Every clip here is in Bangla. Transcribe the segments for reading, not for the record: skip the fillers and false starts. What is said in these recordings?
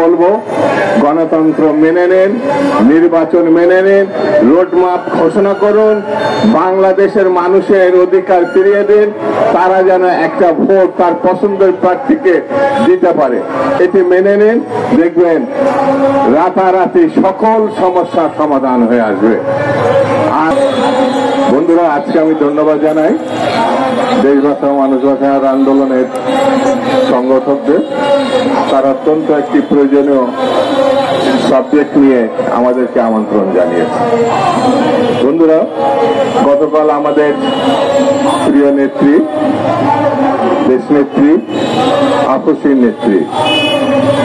বলবো, গণতন্ত্র মেনে নিন, নির্বাচন মেনে নিন, রোডম্যাপ ঘোষণা করুন, বাংলাদেশের মানুষের অধিকার ফিরিয়ে দিন, তারা যেন একটা ভোট তার পছন্দের প্রার্থীকে দিতে পারে। এটি মেনে নিন, দেখবেন রাতারাতি সকল সমস্যার সমাধান হয়ে আসবে। আর বন্ধুরা, আজকে আমি ধন্যবাদ জানাই দেশ বাঁচাও মানুষ বাঁচানোর আন্দোলনের সংগঠকদের। তারা অত্যন্ত একটি প্রয়োজনীয় সাবজেক্ট নিয়ে আমাদেরকে আমন্ত্রণ জানিয়েছে। বন্ধুরা, গতকাল আমাদের প্রিয় নেত্রী, দেশনেত্রী, আপসীর নেত্রী,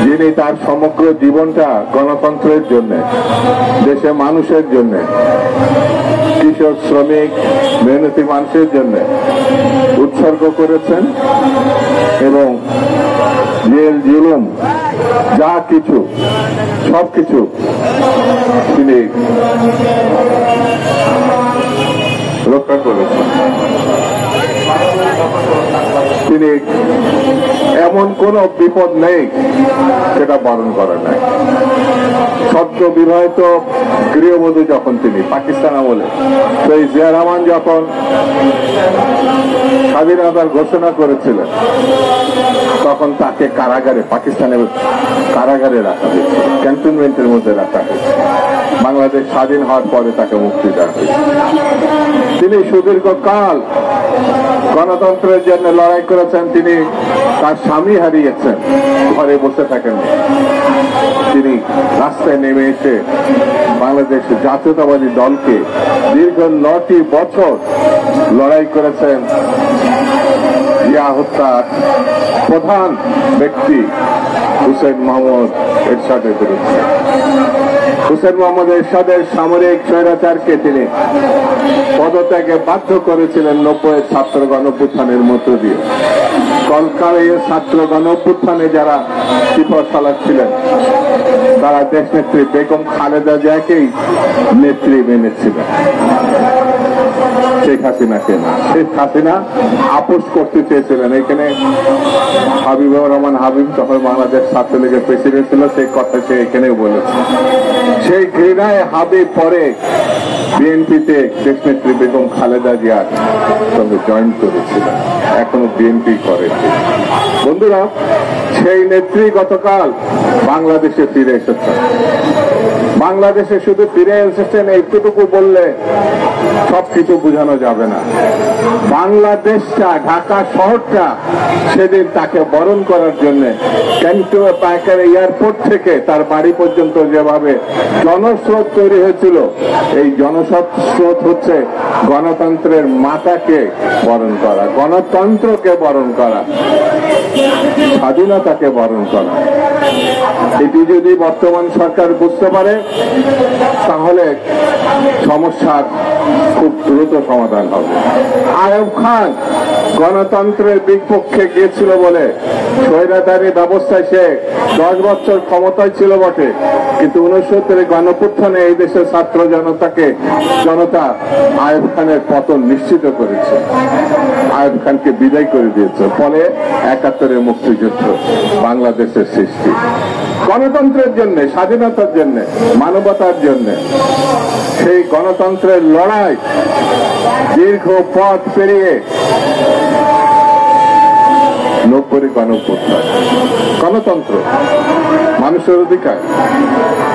যিনি তার সমগ্র জীবনটা গণতন্ত্রের জন্য, দেশের মানুষের জন্য, কৃষক, শ্রমিক, মেহনতি মানুষের জন্য উৎসর্গ করেছেন এবং জেল জুলুম যা কিছু সবকিছু তিনি রক্ষা করেছেন। তিনি এমন কোন বিপদ নেই সেটা বরণ করেন নাই। সদ্য বিবাহিত গৃহবধূ যখন তিনি পাকিস্তান আমলে, সেই জিয়া রহমান যখন স্বাধীনতার ঘোষণা করেছিলেন, তখন তাকে কারাগারে, পাকিস্তানের কারাগারে রাখা হয়েছে, ক্যান্টনমেন্টের মধ্যে রাখা হয়েছে। বাংলাদেশ স্বাধীন হওয়ার পরে তাকে মুক্তি দেওয়া হয়েছে। তিনি সুদীর্ঘকাল গণতন্ত্রের জন্য লড়াই করেছেন। তিনি তার স্বামী হারিয়েছেন, ঘরে বসে থাকেন। তিনি রাস্তায় নেমে এসে বাংলাদেশ জাতীয়তাবাদী দলকে দীর্ঘ 9টি বছর লড়াই করেছেন জিয়া হত্যার প্রধান ব্যক্তি হুসেন মোহাম্মদ এরশাদের বিরুদ্ধে। হুসেন মোহাম্মদ এরশাদের সামরিক স্বৈরাচারকে তিনি পদত্যাগে বাধ্য করেছিলেন 90-এর ছাত্র গণঅভ্যুত্থানের মধ্য দিয়ে। কলকাতায় ছাত্র গণঅভ্যুত্থানে যারা সিপাহ সালার ছিলেন, তারা দেশনেত্রী বেগম খালেদা জিয়াকেই নেত্রী মেনেছিলেন, শেখ হাসিনাকে না। শেখ হাসিনা আপোষ করতে চেয়েছিলেন। এখানে হাবিবুর রহমান হাবিব তখন বাংলাদেশ ছাত্রলীগের প্রেসিডেন্ট ছিল, সেই কথা সে এখানেও বলেছে। সেই ঘৃণায় হাবিব পরে বিএনপিতে দেশনেত্রী বেগম খালেদা জিয়ার সঙ্গে জয়েন করেছিলেন, এখনো বিএনপি করে। বন্ধুরা, সেই নেত্রী গতকাল বাংলাদেশে ফিরে এসেছেন। বাংলাদেশে শুধু ফিরে এসেছেন এইটুকু বললে সবকিছু বোঝানো যাবে না। বাংলাদেশটা, ঢাকা শহরটা সেদিন তাকে বরণ করার জন্য ক্যান্টনমেন্ট পাইকারি এয়ারপোর্ট থেকে তার বাড়ি পর্যন্ত যেভাবে জনস্রোত তৈরি হয়েছিল, এই জনস্রোত হচ্ছে গণতন্ত্রের মাতাকে বরণ করা, গণতন্ত্রকে বরণ করা, স্বাধীনতাকে বরণ করা। এটি যদি বর্তমান সরকার বুঝতে পারে, তাহলে সমস্যার খুব দ্রুত সমাধান হবে। আইয়ুব খান গণতন্ত্রের বিপক্ষে গিয়েছিল বলে স্বৈরাচারী ব্যবস্থায় সে 10 বছর ক্ষমতায় ছিল বটে, কিন্তু 69-এর গণঅভ্যুত্থানে এই দেশের ছাত্র জনতা আইয়ুব খানের পতন নিশ্চিত করেছে, আইয়ুব খানকে বিদায় করে দিয়েছে। ফলে 71-এর মুক্তিযুদ্ধ, বাংলাদেশের সৃষ্টি, গণতন্ত্রের জন্য, স্বাধীনতার জন্য, মানবতার জন্য। সেই গণতন্ত্রের লড়াই দীর্ঘ পথ পেরিয়ে 90-এর গণঅভ্যুত্থান, গণতন্ত্র, মানুষের অধিকার,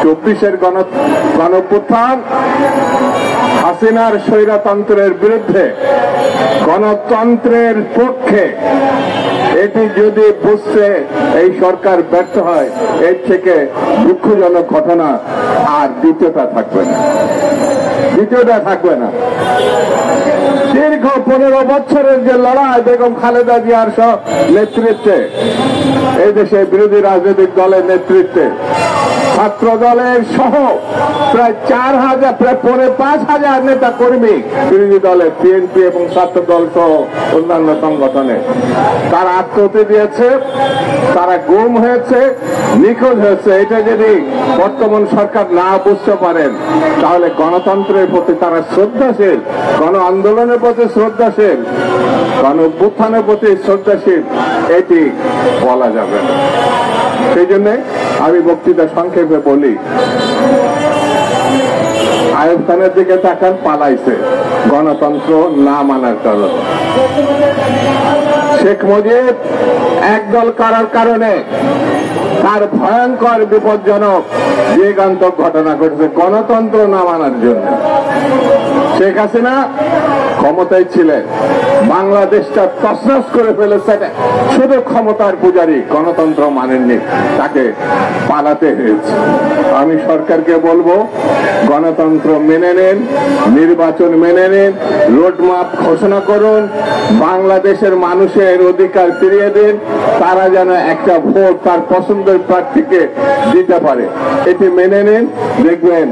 24-এর গণঅভ্যুত্থান, হাসিনার স্বৈরতন্ত্রের বিরুদ্ধে, গণতন্ত্রের পক্ষে। এটি যদি বুঝতে এই সরকার ব্যর্থ হয়, এর থেকে দুঃখজনক ঘটনা আর দ্বিতীয়টা থাকবে না, দ্বিতীয়টা থাকবে না। দীর্ঘ 15 বছরের যে লড়াই বেগম খালেদা জিয়ার নেতৃত্বে, এই দেশে বিরোধী রাজনৈতিক দলের নেতৃত্বে, ছাত্র দলের সহ প্রায় 4000, প্রায় 5,000 নেতা কর্মী বিরোধী দলের, বিএনপি এবং ছাত্র দল সহ অন্যান্য সংগঠনে, তারা আত্মহত্যা দিয়েছে, তারা গুম হয়েছে, নিখোঁজ হয়েছে। এটা যদি বর্তমান সরকার না বুঝতে পারেন, তাহলে গণতন্ত্রের প্রতি তারা শ্রদ্ধাশীল, গণ আন্দোলনের প্রতি শ্রদ্ধাশীল, গণ অভ্যুত্থানের প্রতি শ্রদ্ধাশীল, এটি বলা যাবে না। সেই জন্য আমি বক্তৃতা সংক্ষেপে বলি, আইয়ুব খানের দিকে তাকান, পালাইছে গণতন্ত্র না মানার কারণে। শেখ মুজিব একদল করার কারণে তার ভয়ঙ্কর বিপজ্জনক যুগান্তক ঘটনা ঘটেছে গণতন্ত্র না মানার জন্য। শেখ হাসিনা ক্ষমতায় ছিলেন, বাংলাদেশটা তছনছ করে ফেলেছেন, শুধু ক্ষমতার পূজারী, গণতন্ত্র মানেননি, তাকে পালাতে হয়েছে। আমি সরকারকে বলবো, গণতন্ত্র মেনে নেন, নির্বাচন মেনে নেন, রোডম্যাপ ঘোষণা করুন, বাংলাদেশের মানুষের অধিকার ফিরিয়ে দিন, তারা যেন একটা ভোট তার পছন্দের প্রার্থীকে দিতে পারে। এটি মেনে নিন, দেখবেন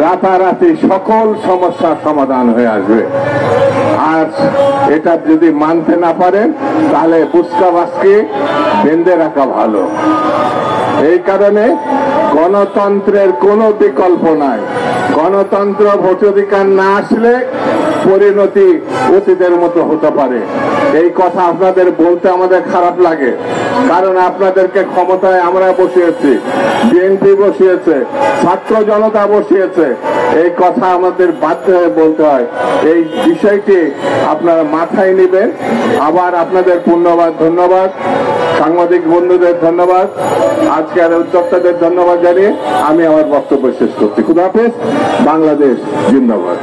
রাতারাতি সকল সমস্যার সমাধান হয়ে আসবে। আর এটা যদি মানতে না পারেন তাহলে বুসকাবাসকে বেঁধে রাখা ভালো। এই কারণে গণতন্ত্রের কোনো বিকল্প নাই। গণতন্ত্র ভোটাধিকার না আসলে পরিণতি অতীতের মতো হতে পারে। এই কথা আপনাদের বলতে আমাদের খারাপ লাগে, কারণ আপনাদেরকে ক্ষমতায় আমরা বসিয়েছি, বিএনপি বসিয়েছে, ছাত্র জনতা বসিয়েছে। এই কথা আমাদের বাধ্য হয়ে বলতে হয়। এই বিষয়টি আপনারা মাথায় নেবেন। আবার আপনাদের ধন্যবাদ, সাংবাদিক বন্ধুদের ধন্যবাদ, আজকের উদ্যোক্তাদের ধন্যবাদ জানিয়ে আমি আমার বক্তব্য শেষ করছি। খুদা হাফেজ। বাংলাদেশ জিন্দাবাদ।